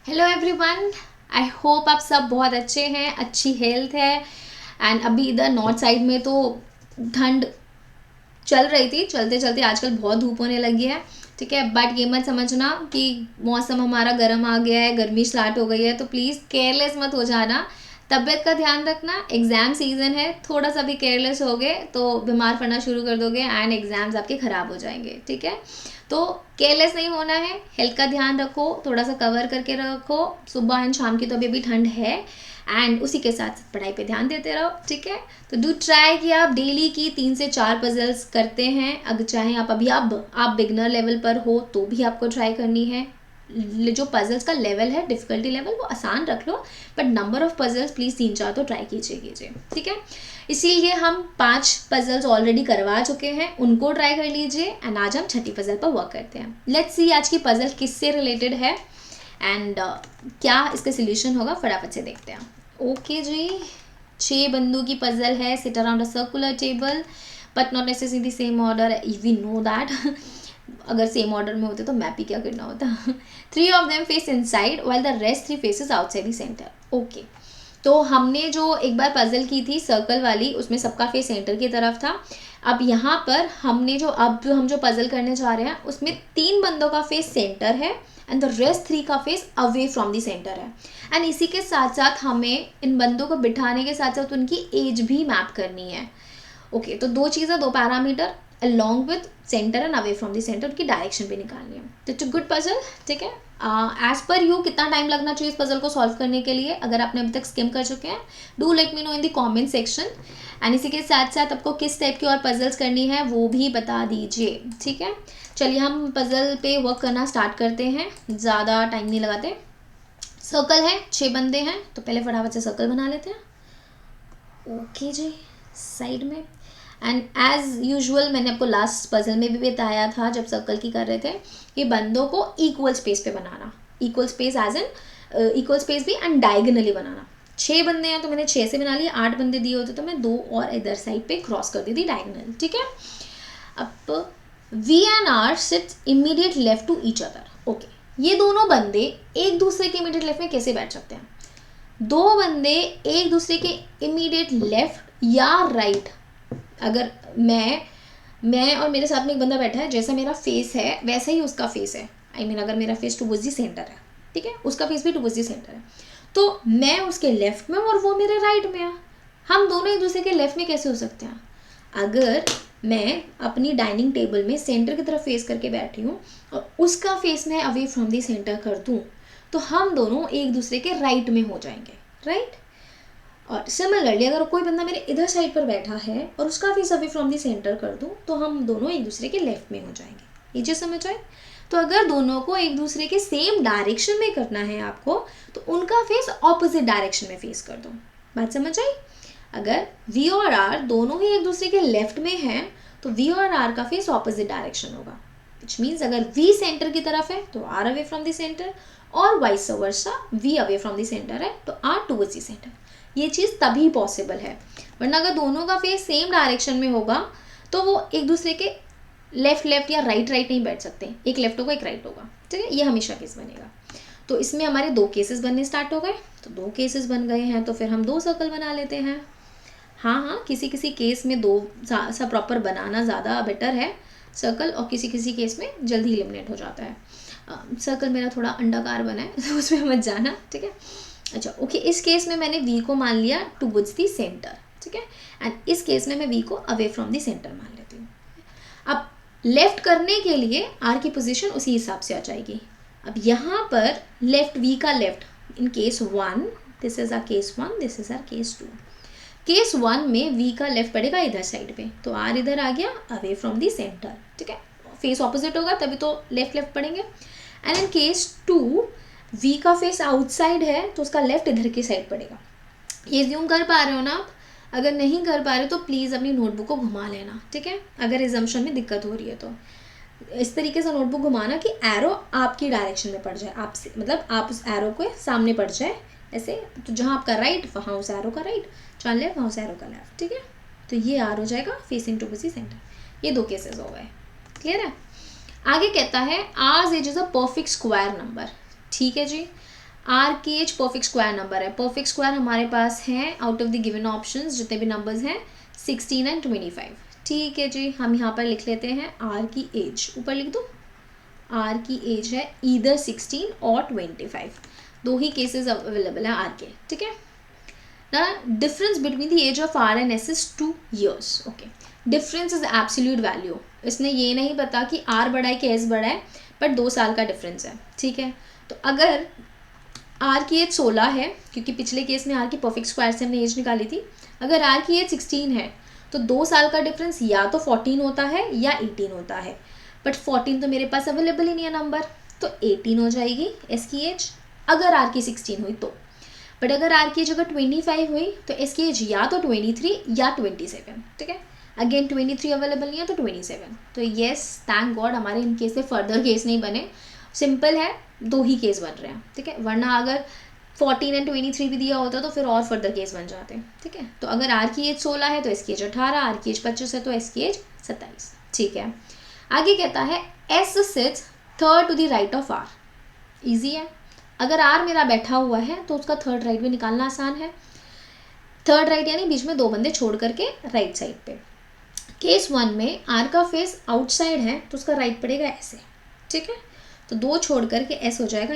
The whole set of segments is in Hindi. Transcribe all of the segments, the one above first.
हेलो एवरीवन, आई होप आप सब बहुत अच्छे हैं, अच्छी हेल्थ है। एंड अभी इधर नॉर्थ साइड में तो ठंड चल रही थी, चलते चलते आजकल बहुत धूप होने लगी है। ठीक है, बट ये मत समझना कि मौसम हमारा गर्म आ गया है, गर्मी स्टार्ट हो गई है, तो प्लीज़ केयरलेस मत हो जाना। तबीयत का ध्यान रखना, एग्ज़ाम सीज़न है, थोड़ा सा भी केयरलेस हो गए तो बीमार पड़ना शुरू कर दोगे एंड एग्ज़ाम्स आपके ख़राब हो जाएंगे। ठीक है, तो केयरलेस नहीं होना है, हेल्थ का ध्यान रखो, थोड़ा सा कवर करके रखो। सुबह एंड शाम की तो अभी ठंड है एंड उसी के साथ पढ़ाई पे ध्यान देते रहो। ठीक है, तो डू ट्राई कि आप डेली की 3 से 4 पजल्स करते हैं। अगर चाहें आप अभी आप बिगनर लेवल पर हो तो भी आपको ट्राई करनी है। जो पजल्स का लेवल है, डिफ़िकल्टी लेवल, वो आसान रख लो, but number of puzzles please 3-4 तो ट्राई कीजिए। ठीक है, इसीलिए हम 5 पजल्स ऑलरेडी करवा चुके हैं, उनको ट्राई कर लीजिए एंड आज हम छठी पजल पर वर्क करते हैं। लेट्स सी आज की पजल किससे रिलेटेड है एंड क्या इसका सोल्यूशन होगा, फटाफट से देखते हैं। ओके जी, 6 बंदों की पजल है। Sit around a circular table but not necessary the same order, we know that. अगर सेम ऑर्डर में होते तो मैप ही क्या करना होता। 3 of them face inside while the rest 3 faces outside the centre. Okay, तो हमने जो एक बार पजल की थी सर्कल वाली, उसमें सबका फेस सेंटर की तरफ था। अब यहाँ पर हमने हम जो पजल करने जा रहे हैं उसमें 3 बंदों का फेस सेंटर है एंड द रेस्ट 3 का face away from the centre है। एंड इसी के साथ साथ हमें इन बंदों को बिठाने के साथ साथ उनकी एज भी मैप करनी है। ओके, तो 2 चीज़ें, 2 parameter along with centre and away from the centre, उनकी डायरेक्शन भी निकालनी है। तो इट्स अ गुड पजल। ठीक है, एज पर यू कितना टाइम लगना चाहिए इस पजल को सॉल्व करने के लिए, अगर आपने अभी तक स्किम कर चुके हैं, do let me know in the comment section. And इसी के साथ साथ आपको किस टाइप की और पजल्स करनी है वो भी बता दीजिए। ठीक है, चलिए हम पजल पे वर्क करना स्टार्ट करते हैं, ज़्यादा टाइम नहीं लगाते। सर्कल है, 6 बंदे हैं, तो पहले फटाफट से सर्कल बना लेते हैं। ओके जी, साइड में। एंड एज यूजुअल मैंने आपको लास्ट पजल में भी बताया था जब सर्कल की कर रहे थे कि बंदों को इक्वल स्पेस पे बनाना, equal space as an equal space भी एंड डायगनली बनाना। 6 बंदे हैं तो मैंने 6 से बना लिए, 8 बंदे दिए होते तो मैं 2 और इधर साइड पे क्रॉस कर दी थी डायगनल। ठीक है, अब V and R sits immediate left to each other. Okay, ये दोनों बंदे एक दूसरे के इमीडिएट लेफ्ट में कैसे बैठ सकते हैं? 2 बंदे एक दूसरे के इमीडिएट लेफ्ट या राइट, अगर मैं और मेरे साथ में एक बंदा बैठा है, जैसा मेरा फेस है वैसा ही उसका फेस है। आई मीन अगर मेरा फेस टुवर्ड्स द सेंटर है, ठीक है, उसका फेस भी टुवर्ड्स द सेंटर है, तो मैं उसके लेफ्ट में और वो मेरे राइट में है। हम दोनों एक दूसरे के लेफ्ट में कैसे हो सकते हैं? अगर मैं अपनी डाइनिंग टेबल में सेंटर की तरफ फेस करके बैठी हूँ और उसका फेस मैं अवे फ्रॉम द सेंटर कर दूँ तो हम दोनों एक दूसरे के राइट में हो जाएंगे, राइट। और सिमिलरली अगर कोई बंदा मेरे इधर साइड पर बैठा है और उसका face away from the centre कर दूँ तो हम दोनों एक दूसरे के लेफ्ट में हो जाएंगे। ये चीज़ समझ आए? तो अगर दोनों को एक दूसरे के सेम डायरेक्शन में करना है आपको, तो उनका फेस ऑपोजिट डायरेक्शन में फेस कर दो। बात समझ आई? अगर वी और आर दोनों ही एक दूसरे के लेफ्ट में हैं तो वी और आर का फेस ऑपोजिट डायरेक्शन होगा, विच मीन्स अगर वी सेंटर की तरफ है तो are away from the centre, और vice versa, we away from the centre है तो आर टुवर्ड्स द सेंटर। ये चीज़ तभी पॉसिबल है, वरना अगर दोनों का फेस सेम डायरेक्शन में होगा तो वो एक दूसरे के लेफ्ट या राइट नहीं बैठ सकते, एक लेफ्ट होगा एक राइट होगा। ठीक है, ये हमेशा केस बनेगा। तो इसमें हमारे 2 केसेस बनने स्टार्ट हो गए, तो 2 केसेस बन गए हैं तो फिर हम 2 सर्कल बना लेते हैं। हाँ, किसी किसी केस में 2 सा प्रॉपर बनाना ज़्यादा बेटर है सर्कल, और किसी किसी केस में जल्दी एलिमिनेट हो जाता है। सर्कल मेरा थोड़ा अंडाकार बना है तो उसमें मत जाना। ठीक है, अच्छा ओके, इस केस में मैंने वी को मान लिया टुवर्ड्स द सेंटर। ठीक है, एंड इस केस में मैं वी को अवे फ्रॉम द सेंटर मान लेती हूँ। अब लेफ्ट करने के लिए आर की पोजीशन उसी हिसाब से आ जाएगी। अब यहाँ पर लेफ्ट, वी का left in case 1, this is R case 1, this is R case 2। Case 1 में वी का लेफ्ट पड़ेगा इधर साइड पे, तो आर इधर आ गया अवे फ्रॉम द सेंटर। ठीक है, फेस ऑपोजिट होगा तभी तो लेफ्ट पड़ेंगे। एंड इन केस 2 वी का फेस आउटसाइड है तो उसका लेफ्ट इधर की साइड पड़ेगा। ये ज्यूम कर पा रहे हो ना आप? अगर नहीं कर पा रहे तो प्लीज़ अपनी नोटबुक को घुमा लेना। ठीक है, अगर एजम्पशन में दिक्कत हो रही है तो इस तरीके से नोटबुक घुमाना कि एरो आपकी डायरेक्शन में पड़ जाए, आपसे मतलब आप उस एरो के सामने पड़ जाए ऐसे, तो जहाँ आपका राइट वहाँ उस एरो का राइट, जहाँ लेफ्ट वहाँ उस एरो का लेफ्ट। ठीक है, तो ये आर हो जाएगा फेसिंग टू द सेंटर। ये 2 केसेस हो गए, क्लियर है? आगे कहता है R's age is a perfect square number. ठीक है जी, आर के एच परफेक्ट स्क्वायर नंबर है, परफेक्ट स्क्वायर हमारे पास है out of the given options जितने भी नंबर्स हैं 16 एंड 25। ठीक है जी, हम यहाँ पर लिख लेते हैं आर की एज, ऊपर लिख दो आर की एज है ईदर 16 और 25, दो ही केसेस अवेलेबल हैं आर के। ठीक है ना, difference between the age of R and S is 2 years। Okay, difference is absolute value, इसने ये नहीं पता कि आर बड़ा है कि एस बड़ा है, बट 2 साल का डिफरेंस है। ठीक है, तो अगर आर की एज 16 है, क्योंकि पिछले केस में आर की परफेक्ट स्क्वायर से हमने एज निकाली थी, अगर आर की एज 16 है तो 2 साल का डिफरेंस या तो 14 होता है या 18 होता है, बट 14 तो मेरे पास अवेलेबल ही नहीं है नंबर, तो 18 हो जाएगी एस की एज अगर आर की 16 हुई तो। बट अगर आर की एज अगर 25 हुई तो एस की एज या तो 23 या 27। ठीक है, अगेन 23 अवेलेबल नहीं है तो 27। तो येस, थैंक गॉड हमारे इन केस से फर्दर केस नहीं बने, सिंपल है, 2 ही केस बन रहे हैं। ठीक है, वरना अगर 14 एंड 23 भी दिया होता तो फिर और फर्दर केस बन जाते। ठीक है, तो अगर आर की एज 16 है तो एस की एज 18, आर की एज 25 है तो एस की एज 27। ठीक है, आगे कहता है S sits third to the right of R. Easy है, अगर आर मेरा बैठा हुआ है तो उसका थर्ड राइट भी निकालना आसान है। थर्ड राइट यानी बीच में 2 बंदे छोड़ करके राइट साइड पे। केस 1 में आर का फेस आउटसाइड है तो उसका राइट पड़ेगा ऐसे। ठीक है, तो 2 छोड़ करके एस हो जाएगा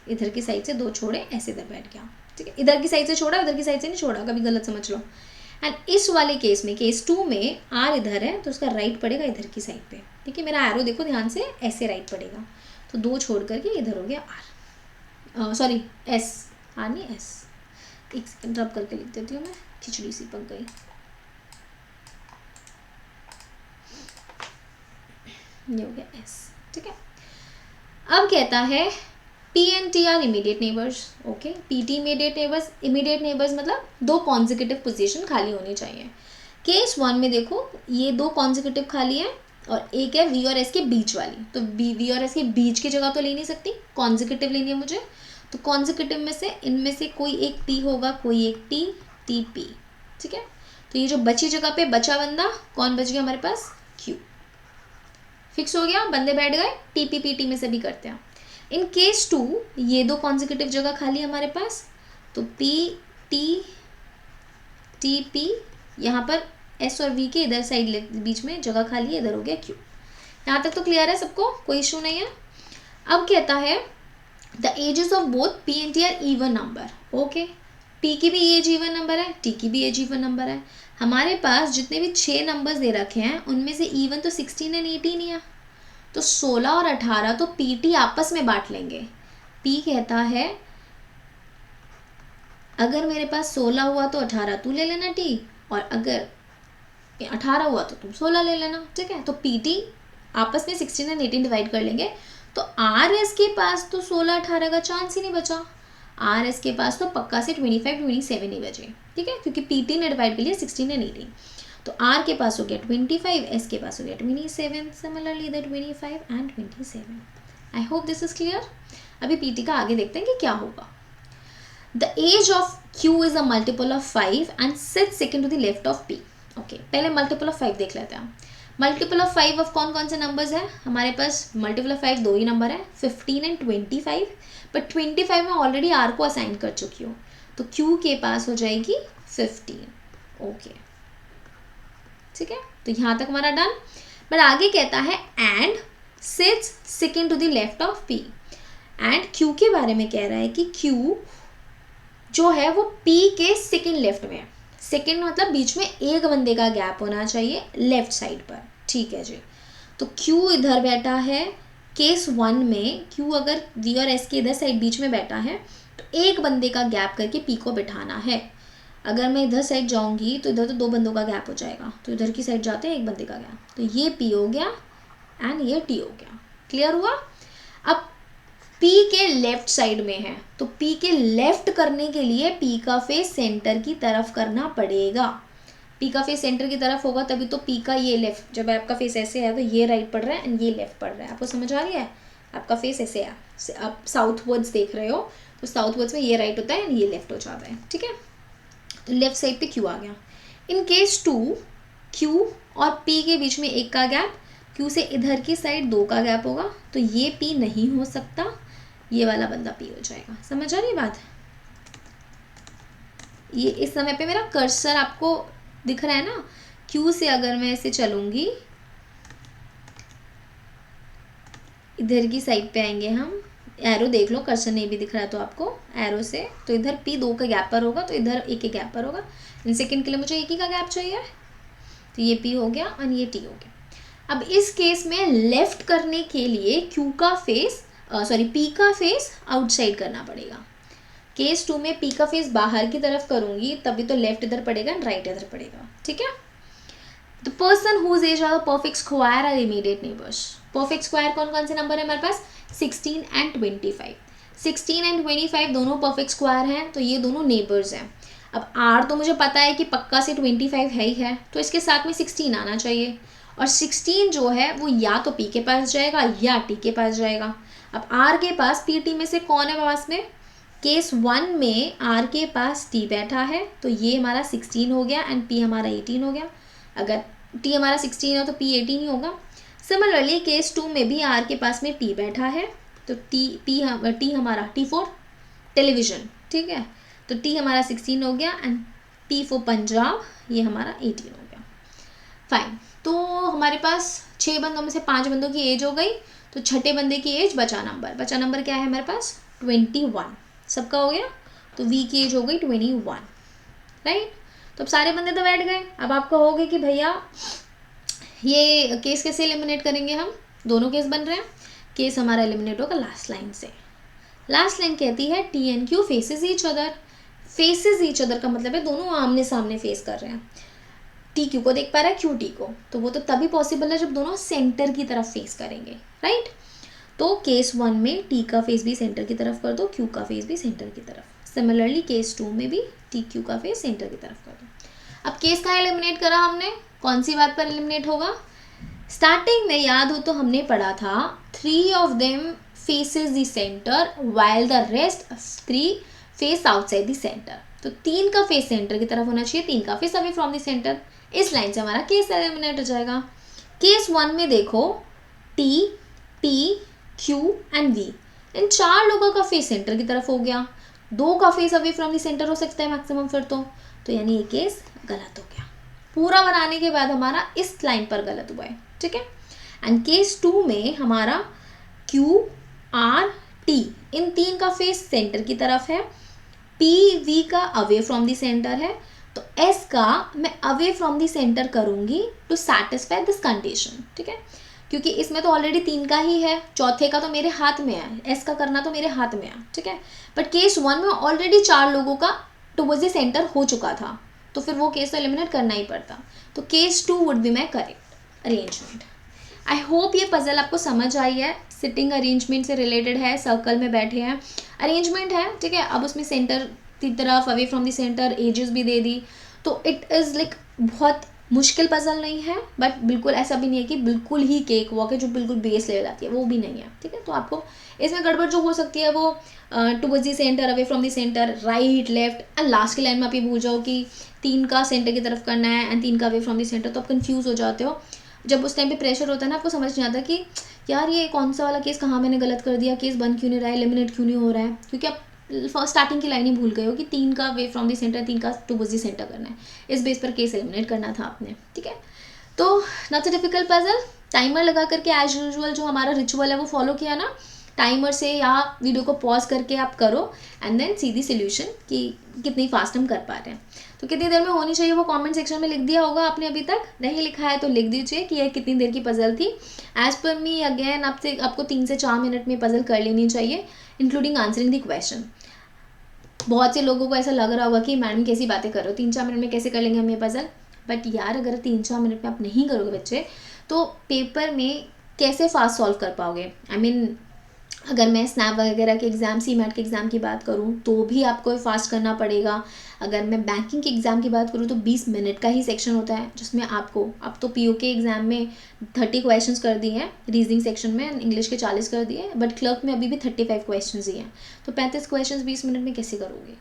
इधर की साइड से 2 छोड़े ऐसे इधर बैठ गया। ठीक है, इधर की साइड से छोड़ा, इधर की साइड से नहीं छोड़ा, कभी गलत समझ लो। एंड इस वाले केस में केस 2 में आर इधर है तो उसका राइट पड़ेगा इधर की साइड पे। ठीक है, मेरा एरो देखो ध्यान से, ऐसे राइट पड़ेगा, तो 2 छोड़ करके इधर हो गया आर, सॉरी एस, आर नहीं एस, एक सेकंड रब करके लिख देती हूँ मैं, खिचड़ी सी पक गई। ये हो गया एस। ठीक है, अब कहता है P and T are immediate neighbours. Okay, P T immediate neighbours मतलब 2 कॉन्जिक्यूटिव पोजीशन खाली होनी चाहिए। केस 1 में देखो ये 2 कॉन्जिक्यूटिव खाली है और एक है वी और एस के बीच वाली, तो वी और एस के बीच की जगह तो ले नहीं सकती, कॉन्जिक्यूटिव लेनी है मुझे, तो कॉन्जिक्यूटिव में से इनमें से कोई एक टी होगा, कोई एक टी, टी पी। ठीक है, तो ये जो बची जगह पे बचा बंदा कौन बच गया हमारे पास, क्यू। फिक्स हो गया, बंदे बैठ गए, टी पी पी टी में से भी करते हैं। इन केस 2 ये 2 कॉन्जिक्यूटिव जगह खाली है हमारे पास, तो पी टी टी पी, यहाँ पर एस और वी के इधर साइड बीच में जगह खाली है, इधर हो गया क्यू। यहाँ तक तो क्लियर है सबको, कोई इशू नहीं है। अब कहता है the ages of both P and T are even number. Okay, P की भी एज इवन नंबर है, टी की भी एज इवन नंबर है। हमारे पास जितने भी 6 नंबर्स दे रखे हैं उनमें से इवन तो 16 एंड 18 ही है, तो 16 और 18 तो पी टी आपस में बांट लेंगे। पी कहता है अगर मेरे पास 16 हुआ तो 18 तू ले लेना टी, और अगर 18 हुआ तो तुम 16 ले लेना। ठीक है, तो पी टी आपस में 16 एंड 18 डिवाइड कर लेंगे, तो आर एस के पास तो 16 18 का चांस ही नहीं बचा, आर एस के पास तो पक्का से 25 27 ही बचे। ठीक है, क्योंकि पी टी ने डिवाइड कर लिया 16 एंड 18, तो आर के पास हो गया 25, एस के पास हो गया 27, similarly the 25 and 27। I hope this is clear. अभी पी टी का आगे देखते हैं कि क्या होगा। The age of Q is a multiple of 5 and sits second to the left of P. Okay, पहले मल्टीपल ऑफ 5 देख लेते हैं। मल्टीपल ऑफ 5 ऑफ कौन कौन से नंबर्स हैं हमारे पास, मल्टीपल ऑफ 5 2 ही नंबर है, 15 एंड 25, बट 25 में ऑलरेडी आर को असाइन कर चुकी हूँ, तो क्यू के पास हो जाएगी 15। ओके, ठीक है, तो यहाँ तक हमारा डन। बट आगे कहता है and sits second to the left of P, and Q के बारे में कह रहा है कि क्यू जो है वो पी के सेकंड लेफ्ट में है। सेकंड मतलब बीच में एक बंदे का गैप होना चाहिए लेफ्ट साइड पर। ठीक है जी, तो क्यू इधर बैठा है। केस 1 में क्यू अगर वी और एस के इधर साइड बीच में बैठा है तो एक बंदे का गैप करके पी को बिठाना है। अगर मैं इधर साइड जाऊंगी तो इधर तो 2 बंदों का गैप हो जाएगा, तो इधर की साइड जाते हैं एक बंदे का गैप, तो ये पी हो गया एंड ये टी हो गया। क्लियर हुआ। अब P के लेफ्ट साइड में है, तो P के लेफ्ट करने के लिए P का फेस सेंटर की तरफ करना पड़ेगा। P का फेस सेंटर की तरफ होगा तभी तो P का ये लेफ्ट, जब आपका फेस ऐसे है तो ये राइट पड़ रहा है एंड ये लेफ्ट पड़ रहा है। आपको समझ आ रही है, आपका फेस ऐसे है, आप साउथ वर्ड्स देख रहे हो तो साउथ वर्ड्स में ये राइट होता है एंड ये लेफ्ट हो जाता है। ठीक है, तो लेफ्ट साइड पे Q आ गया। इन केस 2 Q और P के बीच में 1 का गैप, Q से इधर की साइड 2 का गैप होगा, तो ये P नहीं हो सकता, ये वाला बंदा पी हो जाएगा। समझ आ रही बात? ये इस समय पे मेरा कर्सर आपको दिख रहा है ना, क्यू से अगर मैं ऐसे चलूँगी, इधर की साइड पे आएंगे हम, एरो देख लो, कर्सर नहीं भी दिख रहा है तो आपको एरो से, तो इधर P 2 का गैप पर होगा, तो इधर एक के गैप पर होगा। इन सेकंड के लिए मुझे एक ही का गैप चाहिए, तो ये P हो गया और ये T हो गया। अब इस केस में लेफ्ट करने के लिए Q का फेस P का फेस आउटसाइड करना पड़ेगा। केस 2 में P का फेस बाहर की तरफ करूंगी, तभी तो लेफ्ट इधर पड़ेगा एंड राइट इधर पड़ेगा। ठीक है। The person whose age are perfect square are immediate neighbours. Perfect square कौन कौन से नंबर है हमारे पास? 16 एंड 25। 16 एंड 25 दोनों परफेक्ट स्क्वायर हैं, तो ये दोनों नेबर्स हैं। अब R तो मुझे पता है कि पक्का से 25 है ही है, तो इसके साथ में 16 आना चाहिए, और 16 जो है वो या तो P के पास जाएगा या T के पास जाएगा। अब R के पास P T में से कौन है पास में? केस 1 में R के पास T बैठा है, तो ये हमारा 16 हो गया एंड P हमारा 18 हो गया। अगर T हमारा 16 हो तो P 18 ही होगा। सिमिलरली केस 2 में भी R के पास में T बैठा है, तो T हमारा T4 टेलीविज़न, ठीक है, तो T हमारा 16 हो गया एंड P फॉर पंजाब, ये हमारा 18 हो गया। फाइन, तो हमारे पास 6 बंदों में से 5 बंदों की एज हो गई, तो छठे बंदे की एज बचा नंबर क्या है हमारे पास? 21। सबका हो गया, तो V की एज हो गई 21, राइट। तो अब सारे बंदे तो बैठ गए। अब आप कहोगे कि भैया ये केस कैसे एलिमिनेट करेंगे हम? दोनों केस बन रहे हैं, केस हमारा एलिमिनेट होगा लास्ट लाइन से। लास्ट लाइन कहती है T and Q faces each other. Faces each other का मतलब है दोनों आमने सामने फेस कर रहे हैं। T Q को देख पा रहा है, Q T को, तो वो तो तभी पॉसिबल है जब दोनों सेंटर की तरफ फेस करेंगे, राइट। तो केस 1 में T का फेस भी सेंटर की तरफ कर दो, Q का फेस भी सेंटर की तरफ। सिमिलरली केस 2 में भी T Q का फेस सेंटर की तरफ कर दो। अब केस कहाँ एलिमिनेट करा हमने? कौन सी बात पर एलिमिनेट होगा? स्टार्टिंग में याद हो तो हमने पढ़ा था 3 of them faces the centre while the rest 3 face outside the centre. तो 3 का फेस सेंटर की तरफ होना चाहिए, 3 का face away from the centre. इस लाइन से हमारा केस एलिमिनेट हो जाएगा। केस 1 में देखो T, P, Q and V, इन 4 लोगों का फेस सेंटर की तरफ हो गया, 2 का face away from the centre हो सकता है मैक्सिमम फिर तो यानी ये केस गलत हो गया। पूरा बनाने के बाद हमारा इस लाइन पर गलत हुआ है, ठीक है। एंड केस 2 में हमारा Q, R, T इन 3 का फेस सेंटर की तरफ है, P, V का अवे फ्रॉम द सेंटर है, तो S का मैं अवे फ्रॉम द सेंटर करूंगी टू सैटिस्फाई दिस कंडीशन, ठीक है, क्योंकि इसमें तो ऑलरेडी 3 का ही है, चौथे का तो मेरे हाथ में है, S का करना तो मेरे हाथ में है, ठीक है। बट केस 1 में ऑलरेडी 4 लोगों का टुवर्ड्स द सेंटर हो चुका था, तो फिर वो केस तो एलिमिनेट करना ही पड़ता। तो case 2 would be my correct arrangement. I hope ये पजल आपको समझ आई है। सिटिंग अरेंजमेंट से रिलेटेड है, सर्कल में बैठे हैं, अरेंजमेंट है, ठीक है। अब उसमें सेंटर की तरफ away from the centre ages भी दे दी, तो इट इज़ लाइक बहुत मुश्किल पजल नहीं है, बट बिल्कुल ऐसा भी नहीं है कि बिल्कुल ही केक वॉक है जो बिल्कुल बेस लेवल आती है, वो भी नहीं है, ठीक है। तो आपको इसमें गड़बड़ जो हो सकती है वो towards the centre, away from the centre, right left and last की लाइन में आप ये भूल जाओ कि 3 का सेंटर की तरफ करना है एंड 3 का अवे फ्रॉम द सेंटर, तो आप कंफ्यूज हो जाते हो। जब उस टाइम पे प्रेशर होता है ना, आपको समझ नहीं आता कि यार ये कौन सा वाला केस कहाँ मैंने गलत कर दिया, केस बन क्यों नहीं रहा है, एलिमिनेट क्यों नहीं हो रहा है, क्योंकि आप फर्स्ट स्टार्टिंग की लाइन ही भूल गए हो कि 3 का वे फ्रॉम द सेंटर, 3 का टुवर्ड्स द सेंटर करना है, इस बेस पर केस एलिमिनेट करना था आपने, ठीक है। तो not a difficult puzzle. Timer लगा करके एज यूजुअल जो हमारा रिचुअल है वो फॉलो किया ना, टाइमर से या वीडियो को पॉज करके आप करो एंड देन सीधी सोल्यूशन कि कितनी फास्ट हम कर पा रहे हैं। तो कितनी देर में होनी चाहिए वो कमेंट सेक्शन में लिख दिया होगा आपने, अभी तक नहीं लिखा है तो लिख दीजिए कि यह कितनी देर की पजल थी। एज पर मी अगेन आपको 3 से 4 मिनट में पजल कर लेनी चाहिए, इंक्लूडिंग आंसरिंग द क्वेश्चन। बहुत से लोगों को ऐसा लग रहा होगा कि मैडम कैसी बातें कर रहे हो, 3-4 मिनट में कैसे कर लेंगे हम ये पजल। बट यार अगर 3-4 मिनट में आप नहीं करोगे बच्चे, तो पेपर में कैसे फास्ट सॉल्व कर पाओगे। आई मीन अगर मैं स्नैप वगैरह के एग्ज़ाम, CMAT के एग्ज़ाम की बात करूँ तो भी आपको फास्ट करना पड़ेगा। अगर मैं बैंकिंग के एग्ज़ाम की बात करूँ तो 20 मिनट का ही सेक्शन होता है, जिसमें आपको अब तो PO के एग्ज़ाम में 30 क्वेश्चंस कर दिए हैं, रीजनिंग सेक्शन में इंग्लिश के 40 कर दिए, बट क्लर्क में अभी भी 35 क्वेश्चंस ही हैं। तो 35 क्वेश्चंस 20 मिनट में कैसे करोगे?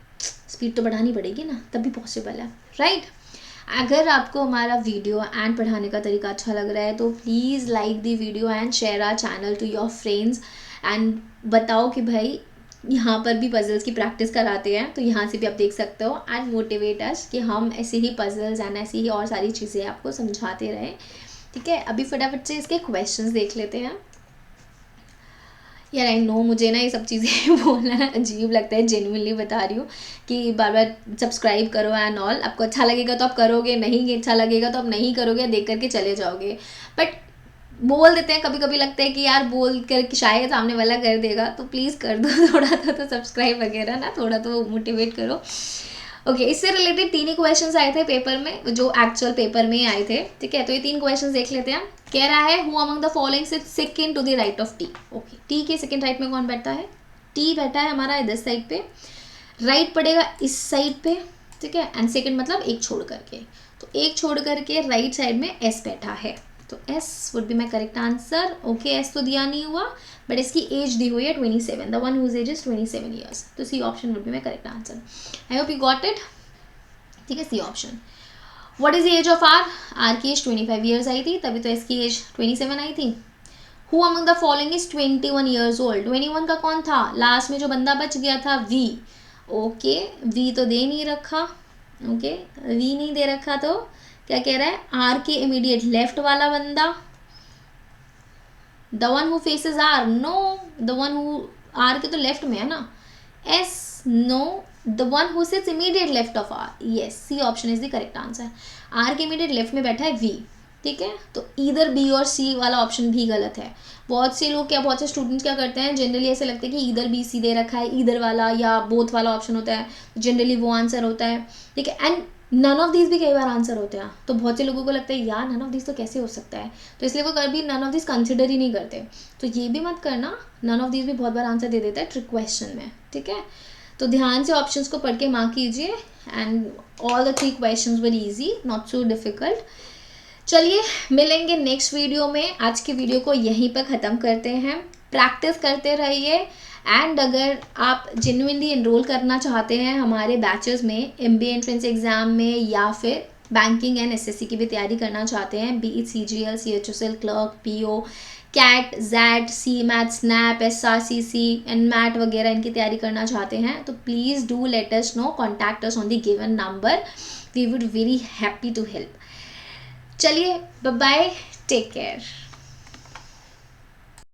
स्पीड तो बढ़ानी पड़ेगी ना, तभी पॉसिबल है, राइट। अगर आपको हमारा वीडियो एंड पढ़ाने का तरीका अच्छा लग रहा है तो please like the video and share our channel to your friends and बताओ कि भाई यहाँ पर भी पजल्स की प्रैक्टिस कराते हैं, तो यहाँ से भी आप देख सकते हो, एंड मोटिवेट अस कि हम ऐसे ही पजल्स एंड ऐसी ही और सारी चीज़ें आपको समझाते रहें, ठीक है। अभी फटाफट से इसके क्वेश्चंस देख लेते हैं। यार आई नो मुझे ना ये सब चीज़ें बोलना अजीब लगता है, जेन्युइनली बता रही हूँ कि बार बार सब्सक्राइब करो एंड ऑल। आपको अच्छा लगेगा तो आप करोगे, नहीं अच्छा लगेगा तो आप नहीं करोगे, देख करके चले जाओगे। बट बोल देते हैं, कभी कभी लगता है कि यार बोल कर शायद सामने वाला कर देगा, तो प्लीज़ कर दो थोड़ा तो सब्सक्राइब वगैरह ना, थोड़ा तो मोटिवेट करो। ओके, इससे रिलेटेड 3 ही क्वेश्चंस आए थे पेपर में, जो एक्चुअल पेपर में आए थे, ठीक है। तो ये 3 क्वेश्चंस देख लेते हैं। कह रहा है who among the following sits second to the right of T. Okay, T के सेकंड राइट में कौन बैठा है? टी बैठा है हमारा इधर साइड पे, राइट पड़ेगा इस साइड पे, ठीक है। एंड सेकंड मतलब एक छोड़ करके, तो एक छोड़ करके राइट साइड में एस बैठा है, तो S would be my correct answer. Okay, S तो दिया नहीं हुआ, बट इसकी एज दी हुई है 27, the one whose age is 27 years, तो C option would be my correct answer. I hope you got it, ठीक है। C option. What is the age of R की एज 25 ईयर्स आई थी, तभी तो एस की एज 27 आई थी। Who among the following is 21 years old. 21 का कौन था? लास्ट में जो बंदा बच गया था, वी। ओके, वी तो दे नहीं रखा, ओके, वी नहीं दे रखा, तो क्या कह रहा है? आर के इमीडिएट लेफ्ट वाला बंदा, the one who faces R, no, the one who R के तो लेफ्ट में है ना, yes, no, the one who sits immediate left of R, yes, C option is the correct answer. R के इमीडिएट लेफ्ट में बैठा है वी, ठीक है। तो इधर बी और सी वाला ऑप्शन भी गलत है। बहुत से लोग क्या, बहुत से स्टूडेंट्स क्या करते हैं, जनरली ऐसे लगता है कि इधर बी सी दे रखा है, इधर वाला या बोथ वाला ऑप्शन होता है, जनरली वो आंसर होता है, ठीक है। एंड नन ऑफ दीज भी कई बार आंसर होते हैं, तो बहुत से लोगों को लगता है यार नन ऑफ दीज तो कैसे हो सकता है, तो इसलिए वो कभी नन ऑफ दीज कंसिडर ही नहीं करते। तो ये भी मत करना, नन ऑफ दीज भी बहुत बार आंसर दे देता है ट्रिक क्वेश्चन में, ठीक है। तो ध्यान से ऑप्शंस को पढ़ के मार्क कीजिए, and all the 3 questions were easy, not so difficult. चलिए मिलेंगे नेक्स्ट वीडियो में। आज की वीडियो को यहीं पर ख़त्म करते हैं। प्रैक्टिस करते रहिए, एंड अगर आप जेन्युइनली एनरोल करना चाहते हैं हमारे बैचेस में, MBA एंट्रेंस एग्ज़ाम में, या फिर बैंकिंग एंड SSC की भी तैयारी करना चाहते हैं, be it CGL, CHSL, clerk, PO, CAT, XAT, CMAT, SNAP, SRCC, NMAT वगैरह इनकी तैयारी करना चाहते हैं, तो please do let us know, contact us on the given number, we would very happy to help. चलिए बाय बाय, टेक केयर।